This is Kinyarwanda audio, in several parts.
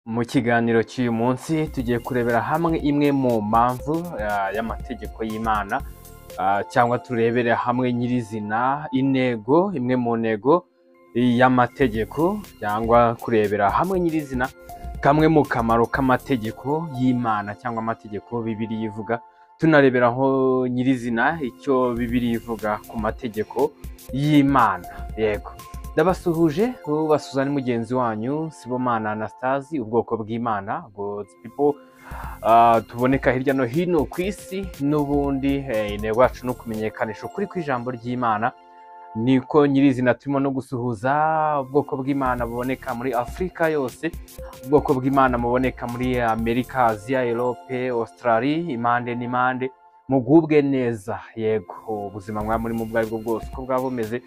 Mu kiganiro cy'uyu munsi tugiye kurebera hamwe imwe mu mpamvu y'amategeko y'Imana, cyangwa turebere hamwe nyirizina intego, imwe mu ntego y'amategeko, cyangwa kurebera hamwe nyirizina kamwe mu kamaro k'amategeko y'Imana cyangwa amategeko Bibiliya ivuga, tunareberaho nyirizina icyo Bibiliya ivuga ku mategeko y'Imana. Yego, ndabasuhuje, basuhuza ni mugenzi wanyu Sibomana Anastasi, ubwoko bw'Imana, God's people, tuboneka hirya no hino ku isi, n'ubundi intego yacu no kumenyekanisha ukuri kw'ijambo ry'Imana. Niko nyirizina turimo no gusuhuza ubwoko bw'Imana buboneka muri Afurika yose, ubwoko bw'Imana muboneka muri Amerika, Aziya, Europe, Australia, impande n'impande. Mugubwe neza, yego, ubuzima mwaba muri mu bwaribwo bwose uko bwaba bumeze,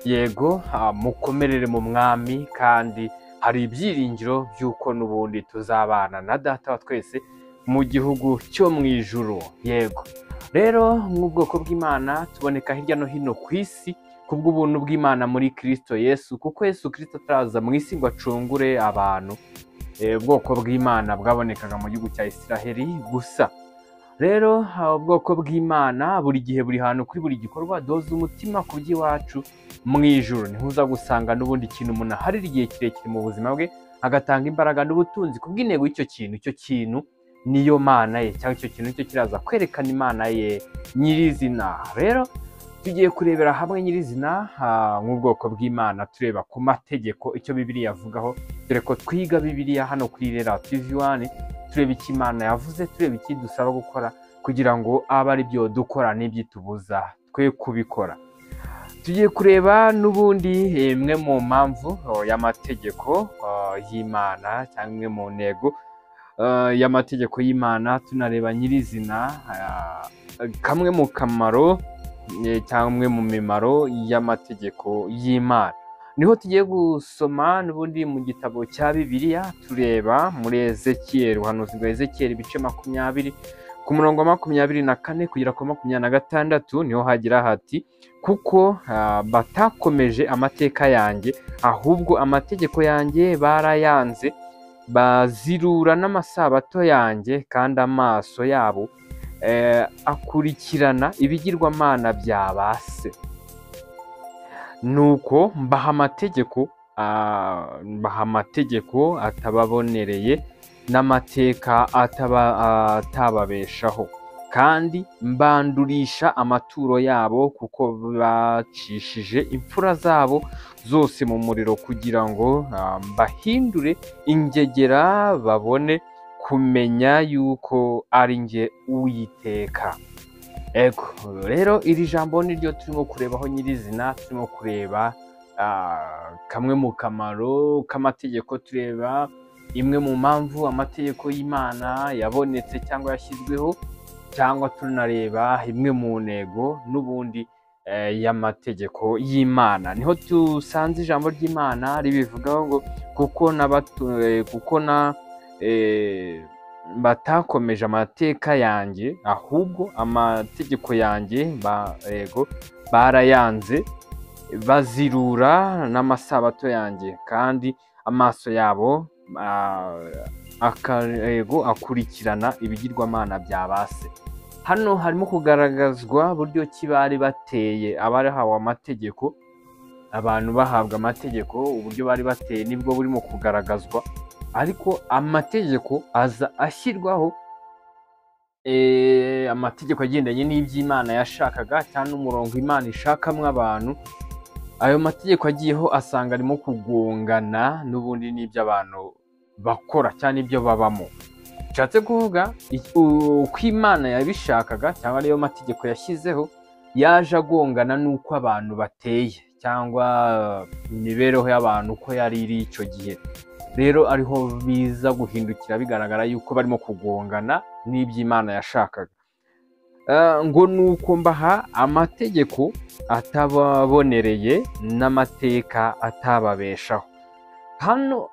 yego, mukomerere mu mwami, kandi hari ibyiringiro by'uko n'ubundi tuzabana na data wa twese mu gihugu cyo mu ijuru. Yego, rero nk'ubwoko bw'Imana tuboneka hirya no hino ku isi kubw'ubuntu bw'Imana muri Kristo Yesu, kuko Yesu Kristo ataraza mu isi ngo acungure abantu, ubwoko bw'Imana bwabonekaga mu gihugu cya Isiraheli gusa. Rero ubwoko bw'Imana buri gihe, buri hantu, kuri buri gikorwa doza umutima ku by'iwacu mu ijuru. Niho uza gusanga n'ubundi ikintu umuntu aharira igihe kirekire mu buzima bwe, agatanga imbaraga n'ubutunzi kubw'intego y'icyo kintu. Icyo kintu niyo Mana ye, cyangwa icyo kintu nicyo kiraza kwerekana Imana ye nyirizina. Rero tugiye kurebera hamwe nyirizina nk'ubwoko bw'Imana, tureba ku mategeko icyo Bibiliya yavugaho, dore ko twiga Bibiliya hano kuri Rera TV1, tureba icyo Imana yavuze, tureba icyo dusaba gukora kugira ngo abe ari byo dukora n'ibyitubuza twe kubikora. Tugiye kureba n'ubundi imwe mu mpamvu y'amategeko y'Imana, cyangwa imwe mu ntego y'amategeko y'Imana, tunareba nyirizina kamwe mu kamaro cyangwa mu mimaro y'amategeko y'Imana. Niho tugiye gusoma n'ubundi mu gitabo cya Bibiliya, tureba muri Ezekiyeli, ubuhanuzi bwa Ezekiyeli ibice 20 ku murongo wa 24 kugera ku 26, niho hagira hati: kuko batakomeje amateka yanjye, ahubwo amategeko yanjye barayanze, bazirura n'amasabato yanjye, kandi amaso yabo akurikirana ibigirwamana bya base. Nuko mbaha amategeko atababonereye, n'amateka atababeshaho, kandi mbandurisha amaturo yabo, kuko bacishije imfura zabo zose mu muriro, kugira ngo mbahindure ingegera, babone kumenya yuko ari njye Uwiteka. Ego, rero iri jambo niryo turimo kurebaho nyirizina. Turimo kureba kamwe mu kamaro k'amategeko, tureba imwe mu mpamvu amategeko y'Imana yabonetse cyangwa yashyizweho, cyangwa tunareba imwe mu ntego n'ubundi y'amategeko y'Imana. Niho dusanze ijambo ry'Imana ribivugaho ngo kuko batakomeje amateka yanjye, ahubwo amategeko yanjye barayanze, bazirura n'amasabato yanjye, kandi amaso yabo akurikirana ibigirwamana bya base. Hano harimo kugaragazwa buryo ki bari bateye abarahawe amategeko, abantu bahabwa amategeko, uburyo bari bateye nibwo burimo kugaragazwa. Ariko amategeko aza ashyirwaho, amategeko agendanye n'iby'Imana yashakaga, cyangwa n'umurongo Imana ishakamo abantu. Ayo mategeko agiyeho asanga arimo kugongana n'ubundi n'ibyo abantu bakora cyangwa ibyo babamo. Nshatse kuvuga uko Imana yabishakaga, cyangwa ariyo mategeko yashyizeho, yaje agongana n'uko abantu bateye, cyangwa imibereho y'abantu uko yari iri icyo gihe. Rero ariho biza guhindukira bigaragara yuko barimo kugongana n'iby'Imana yashakaga. Ngo nuko mbaha amategeko atababonereye, n'amateka atababeshaho. Hano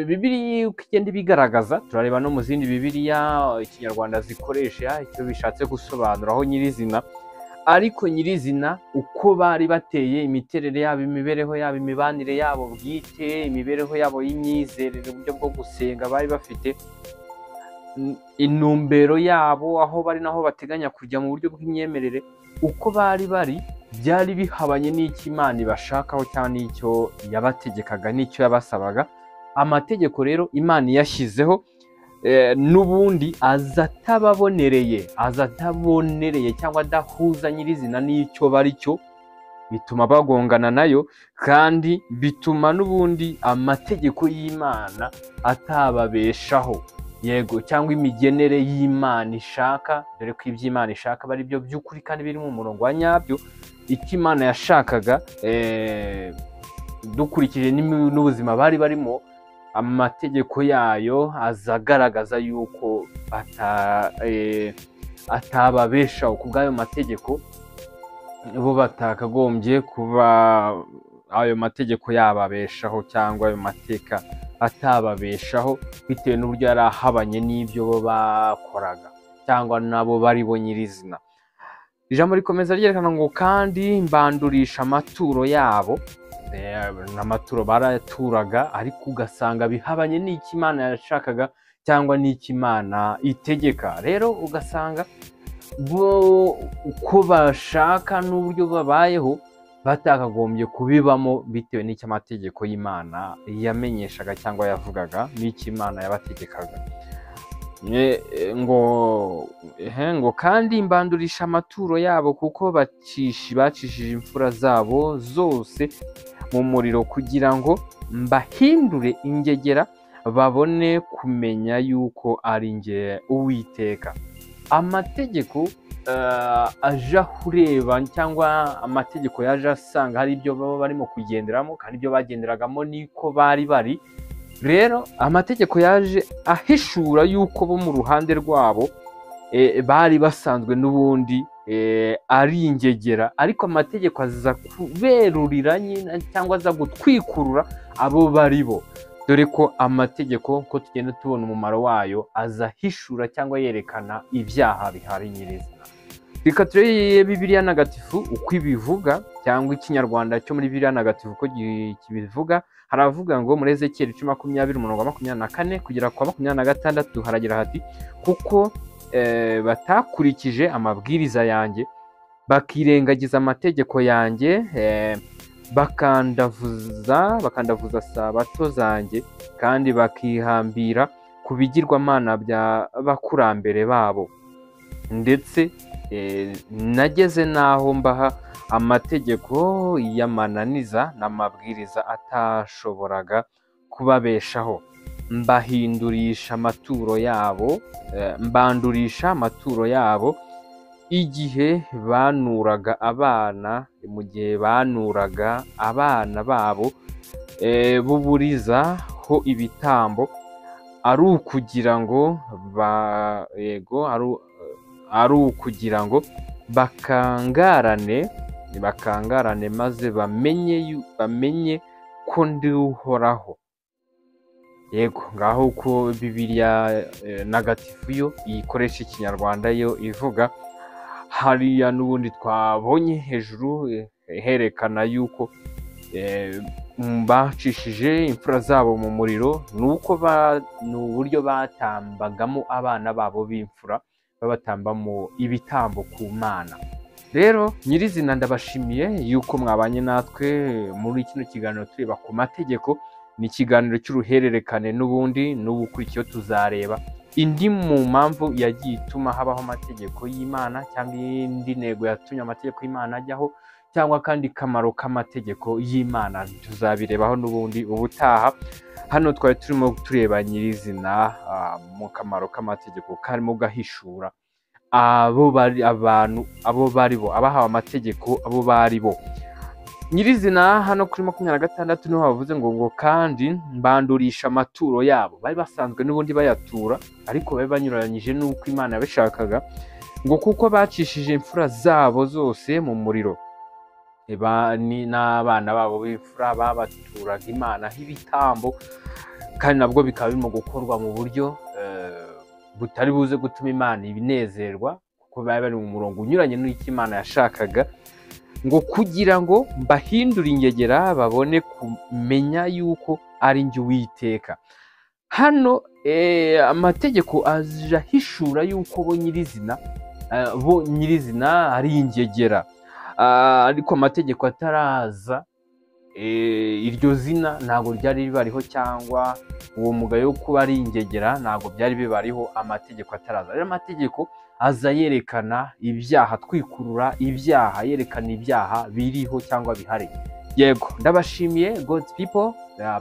Bibiliya uko igenda ibigaragaza, turareba no mu zindi Bibiliya Ikinyarwanda zikoresha icyo bishatse gusobanuraho nyirizina. ariko nyirizina uko bari bateye, imiterere yabo, imibereho yabo, imibanire yabo bwite, imibereho yabo y'imyizerere, uburyo bwo gusenga bari bafite, intumbero yabo, aho bari naho bateganya kujya mu buryo bw'imyemerere, uko bari byari bihabanye n'icyo Imana ibashakaho cyangwa n'icyo yabategekaga, n'icyo yabasabaga. Amategeko rero Imana yashyizeho n'ubundi aza atabonereye cyangwa adahuza nyirizina n'icyo bari cyo, bituma bagongana nayo, kandi bituma n'ubundi amategeko y'Imana atababeshaho, yego, cyangwa imigenere y'Imana ishaka, dore ko iby'Imana ishaka bari byo by'ukuri kandi biri mu murongo wa nyabyo. Icyo Imana yashakaga dukurikije n'ubuzima bari barimo, amategeko yayo aza agaragaza yuko atababeshaho. Ku bw'ayo mategeko bo batakagombye kuba ayo mategeko yababeshaho, cyangwa ayo mateka atababeshaho, bitewe n'uburyo yari ahabanye n'ibyo bo bakoraga cyangwa nabo bari bo nyirizina. Ijambo rikomeza ryerekana ngo kandi mbandurisha amaturo yabo. N'amaturo baraturaga, ariko ugasanga bihabanye n'icyo Imana yashakaga cyangwa n'icyo Imana itegeka. Rero ugasanga bo uko bashaka n'uburyo babayeho batakagombye kubibamo, bitewe n'icyo amategeko y'Imana yamenyeshaga cyangwa yavugaga, n'icyo Imana yabategekaga. ngo kandi mbandurisha amaturo yabo, kuko bacishije imfura zabo zose mu muriro, kugira ngo mbahindure ingegera, babone kumenya yuko ari njye Uwiteka. Amategeko aje kureba, cyangwa amategeko yaje asanga hari ibyo baba barimo kugenderamo, kandi ibyo bagenderagamo niko bari. Rero amategeko yaje ahishura yuko bo mu ruhande rwabo bari basanzwe n'ubundi ari ingegera, ariko amategeko aza kuberurira cyangwa aza gutwikurura abo bari bo, dore ko amategeko, ko tugenda tubona umumaro wayo, aza ahishura cyangwa yerekana ibyaha bihari nyirizina. Reka turebe Bibiliya ntagatifu uko ibivuga, cyangwa ikinyarwanda cyo muri Bibiliya ntagatifu uko kibivuga. Haravuga ngo muri Ezekiyeli 20:24 kugera kwa 26 haragira hati, kuko batakurikije amabwiriza yanjye, bakirengagiza amategeko yanjye, bakandavuza sabato zanjye, kandi bakihambira ku bigirwamana by'abakurambere babo, ndetse nageze n'aho mbaha amategeko y'amananiza n'amabwiriza atashoboraga kubabeshaho, mbandurisha amaturo yabo igihe banuraga abana, mu gihe banuraga abana babo buburizaho ibitambo, ari ukugira ngo bakangarane maze bamenye ko ndi Uhoraho. Yego, ngaho uko Bibiliya ntagatifu yo ikoresha ikinyarwanda yo ivuga, hariya n'ubundi twabonye hejuru herekana yuko bacishije imfura zabo mu muriro, ni uburyo batambagamo abana babo b'imfura, babatambamo ibitambo ku Mana. Rero nyirizina ndabashimiye yuko mwabanye natwe muri kino kiganiro tureba ku mategeko. Ni ikiganiro cy'uruhererekane, n'ubundi n'ubukurikiyeho tuzareba indi mu mpamvu yagiye ituma habaho amategeko y'Imana, cyangwa indi ntego yatumye amategeko y'Imana ajyaho, cyangwa kandi kamaro k'amategeko y'Imana. Tuzabirebaho n'ubundi ubutaha. Hano twari turimo tureba nyirizina mu kamaro k'amategeko, karimo gahishura abo bari bo, abahawe amategeko abo bari bo nyirizina. Hano kuri 26 niho havuze ngo kandi mbandurisha amaturo yabo. Bari basanzwe n'ubundi bayatura, ariko bari banyuranyije n'uko Imana yabishakaga, ngo kuko bacishije imfura zabo zose mu muriro. N'abana babo b'imfura babaturaga Imana nk'ibitambo, kandi nabwo bikaba birimo gukorwa mu buryo butari buze gutuma Imana ibinezerwa, kuko kuko bari bari mu murongo unyuranye n'icyo Imana yashakaga, ngo kugira ngo mbahindure ingegera babone kumenya yuko ari njye Uwiteka. Hano amategeko aje ahishura yuko bo nyirizina ari ingegera, ariko amategeko ataraza iryo zina ntabwo ryari ribariho, cyangwa uwo mugayo wo kuba ari ingegera ntabwo byari bibariho amategeko ataraza. Rero amategeko aza yerekana ibyaha, twikurura ibyaha, yerekana ibyaha biriho cyangwa bihari. Yego, ndabashimiye God's people,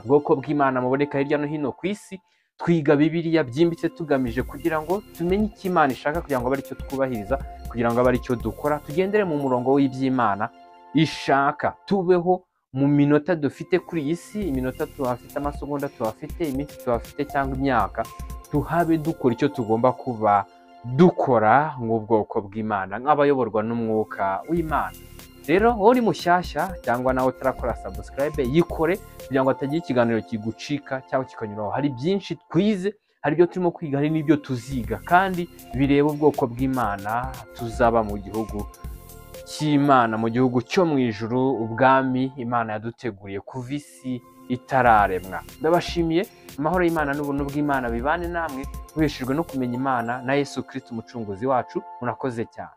bwoko bw'Imana muboneka hirya no hino ku isi. Twiga Bibiliya byimbitse tugamije kugira ngo tumenye icyo Imana ishaka, kugira ngo abe aricyo twubahiriza, kugira ngo abe aricyo dukora, tugendere mu murongo w'iby'Imana ishaka, tubeho mu minota dufite kuri iyi si, iminota tuhafite, amasegonda tuhafite, iminsi tuhafite cyangwa imyaka, tuhabe dukora icyo tugomba kuba dukora nk'ubwoko bw'Imana, nk'abayoborwa n'umwuka w'Imana. Rero wowe uri mushyashya cyangwa nawe utarakora subscribe, yikore kugira ngo hatagira ikiganiro kigucika cyangwa kikanyuraho. Hari byinshi twize, hari ibyo turimo kwiga, hari n'ibyo tuziga, kandi bireba ubwoko bw'Imana tuzaba mu gihugu cy'Imana, mu gihugu cyo mu ijuru, ubwami Imana yaduteguriye kuva isi itararemwa. Ndabashimiye, amahoro y'Imana n'ubuntu bw'Imana bibane namwe, muheshejwe no kumenya Imana na Yesu Kristo umucunguzi wacu. Murakoze cyane.